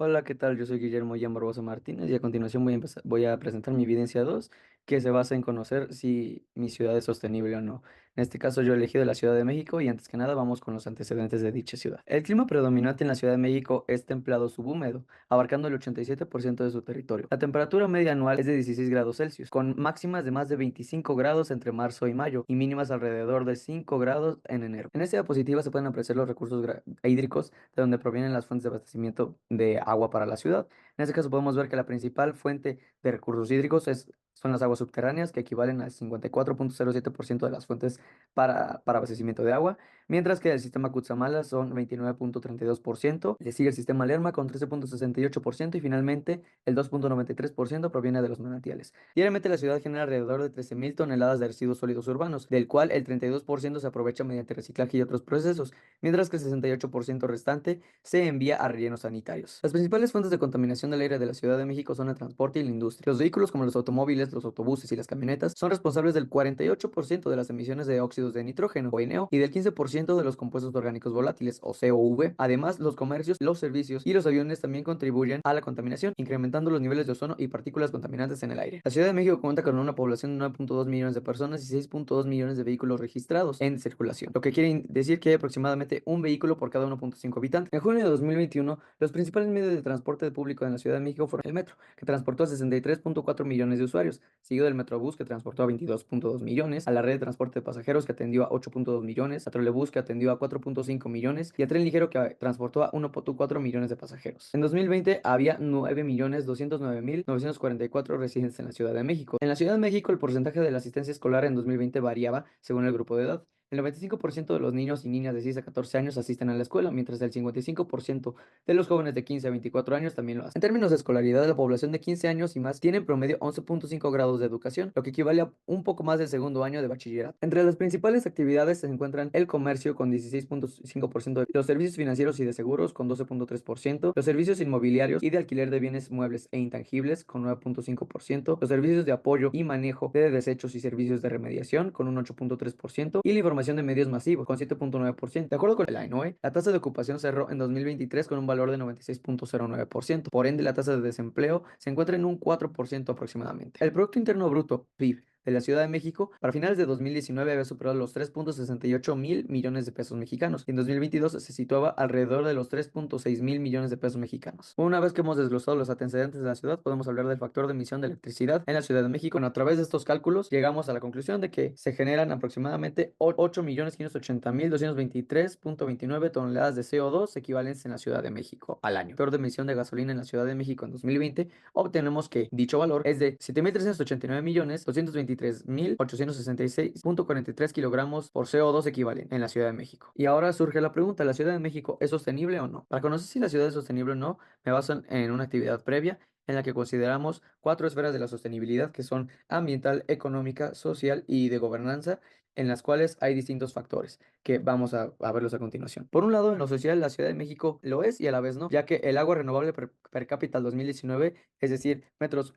Hola, ¿qué tal? Yo soy Guillermo Ian Barbosa Martínez y a continuación voy a presentar mi evidencia 2, que se basa en conocer si mi ciudad es sostenible o no. En este caso yo he elegido la Ciudad de México y antes que nada vamos con los antecedentes de dicha ciudad. El clima predominante en la Ciudad de México es templado subhúmedo, abarcando el 87% de su territorio. La temperatura media anual es de 16 grados Celsius, con máximas de más de 25 grados entre marzo y mayo y mínimas alrededor de 5 grados en enero. En esta diapositiva se pueden apreciar los recursos hídricos de donde provienen las fuentes de abastecimiento de agua para la ciudad. En este caso podemos ver que la principal fuente de recursos hídricos son las aguas subterráneas, que equivalen al 54,07% de las fuentes para abastecimiento de agua, mientras que el sistema Cutzamala son 29,32%, le sigue el sistema Lerma con 13,68% y finalmente el 2,93% proviene de los manantiales. Diariamente la ciudad genera alrededor de 13.000 toneladas de residuos sólidos urbanos, del cual el 32% se aprovecha mediante reciclaje y otros procesos, mientras que el 68% restante se envía a rellenos sanitarios. Las principales fuentes de contaminación del aire de la Ciudad de México son el transporte y la industria. Los vehículos como los automóviles, los autobuses y las camionetas son responsables del 48% de las emisiones de óxidos de nitrógeno o NO y del 15% de los compuestos orgánicos volátiles o COV. Además, los comercios, los servicios y los aviones también contribuyen a la contaminación, incrementando los niveles de ozono y partículas contaminantes en el aire. La Ciudad de México cuenta con una población de 9,2 millones de personas y 6,2 millones de vehículos registrados en circulación, lo que quiere decir que hay aproximadamente un vehículo por cada 1,5 habitantes. En junio de 2021, los principales medios de transporte público en la Ciudad de México fueron el metro, que transportó a 63,4 millones de usuarios, seguido del Metrobús, que transportó a 22,2 millones, a la red de transporte de pasajeros, que atendió a 8,2 millones, a Trolebús, que atendió a 4,5 millones, y a Tren Ligero, que transportó a 1,4 millones de pasajeros. En 2020 había 9.209.944 residentes en la Ciudad de México. En la Ciudad de México, el porcentaje de la asistencia escolar en 2020 variaba según el grupo de edad. El 95% de los niños y niñas de 6 a 14 años asisten a la escuela, mientras el 55% de los jóvenes de 15 a 24 años también lo hacen. En términos de escolaridad, la población de 15 años y más tiene en promedio 11,5 grados de educación, lo que equivale a un poco más del segundo año de bachillerato. Entre las principales actividades se encuentran el comercio con 16,5%, los servicios financieros y de seguros con 12,3%, los servicios inmobiliarios y de alquiler de bienes muebles e intangibles con 9,5%, los servicios de apoyo y manejo de desechos y servicios de remediación con un 8,3% y la información de medios masivos con 7,9%. De acuerdo con la ENOE, la tasa de ocupación cerró en 2023 con un valor de 96,09%. Por ende, la tasa de desempleo se encuentra en un 4% aproximadamente. El Producto Interno Bruto, PIB, de la Ciudad de México para finales de 2019 había superado los 3,68 mil millones de pesos mexicanos y en 2022 se situaba alrededor de los 3,6 mil millones de pesos mexicanos. Una vez que hemos desglosado los antecedentes de la ciudad, podemos hablar del factor de emisión de electricidad en la Ciudad de México. Bueno, a través de estos cálculos llegamos a la conclusión de que se generan aproximadamente 8.580.223,29 toneladas de CO2 equivalentes en la Ciudad de México al año. Factor de emisión de gasolina en la Ciudad de México en 2020, obtenemos que dicho valor es de 7.389.223.866,43 kilogramos por CO2 equivalente en la Ciudad de México. Y ahora surge la pregunta, ¿la Ciudad de México es sostenible o no? Para conocer si la ciudad es sostenible o no, me baso en una actividad previa en la que consideramos cuatro esferas de la sostenibilidad que son ambiental, económica, social y de gobernanza, en las cuales hay distintos factores que vamos a verlos a continuación. Por un lado, en lo social, la Ciudad de México lo es y a la vez no, ya que el agua renovable per cápita al 2019, es decir,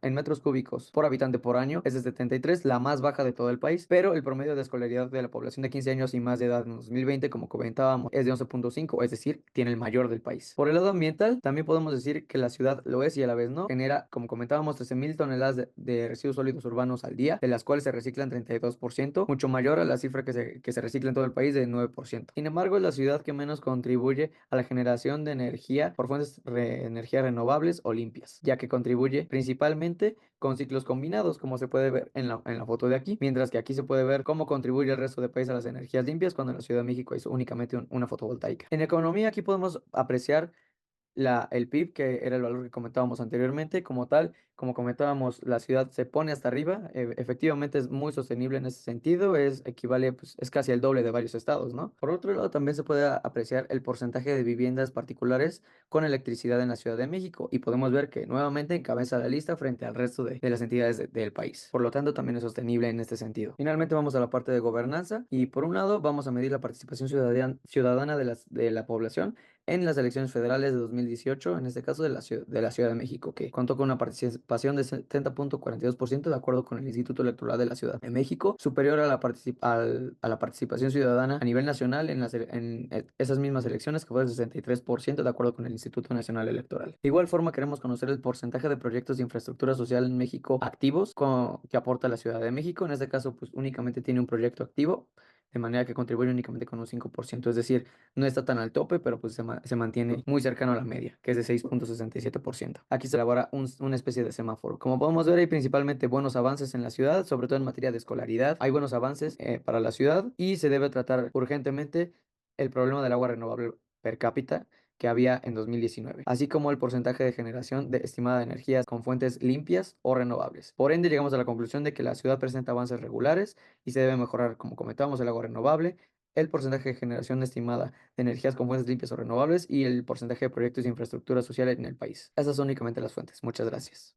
en metros cúbicos por habitante por año, es de 73, la más baja de todo el país, pero el promedio de escolaridad de la población de 15 años y más de edad en 2020, como comentábamos, es de 11,5, es decir, tiene el mayor del país. Por el lado ambiental, también podemos decir que la ciudad lo es y a la vez no, genera, como comentábamos, 13.000 toneladas de residuos sólidos urbanos al día, de las cuales se reciclan 32%, mucho mayor a la cifra que se recicla en todo el país de 9%. Sin embargo, es la ciudad que menos contribuye a la generación de energía por fuentes de energía renovables o limpias, ya que contribuye principalmente con ciclos combinados, como se puede ver en la foto de aquí, mientras que aquí se puede ver cómo contribuye el resto del país a las energías limpias, cuando en la Ciudad de México es únicamente una fotovoltaica. En economía, aquí podemos apreciar el PIB, que era el valor que comentábamos anteriormente, como tal, como comentábamos, la ciudad se pone hasta arriba, efectivamente es muy sostenible en ese sentido, equivale, pues, es casi el doble de varios estados, ¿no? Por otro lado, también se puede apreciar el porcentaje de viviendas particulares con electricidad en la Ciudad de México y podemos ver que nuevamente encabeza la lista frente al resto de las entidades del país. Por lo tanto, también es sostenible en este sentido. Finalmente, vamos a la parte de gobernanza y por un lado, vamos a medir la participación ciudadana de la población en las elecciones federales de 2018, en este caso de la Ciudad de México, que contó con una participación de 70,42% de acuerdo con el Instituto Electoral de la Ciudad de México, superior a a la participación ciudadana a nivel nacional en esas mismas elecciones, que fue del 63% de acuerdo con el Instituto Nacional Electoral. De igual forma, queremos conocer el porcentaje de proyectos de infraestructura social en México activos que aporta la Ciudad de México. En este caso, pues únicamente tiene un proyecto activo, de manera que contribuye únicamente con un 5%, es decir, no está tan al tope, pero pues se mantiene muy cercano a la media, que es de 6,67%. Aquí se elabora una especie de semáforo. Como podemos ver, hay principalmente buenos avances en la ciudad, sobre todo en materia de escolaridad. Hay buenos avances para la ciudad y se debe tratar urgentemente el problema del agua renovable per cápita que había en 2019, así como el porcentaje de generación de estimada de energías con fuentes limpias o renovables. Por ende, llegamos a la conclusión de que la ciudad presenta avances regulares y se debe mejorar, como comentábamos, el agua renovable, el porcentaje de generación estimada de energías con fuentes limpias o renovables y el porcentaje de proyectos de infraestructura social en el país. Esas son únicamente las fuentes. Muchas gracias.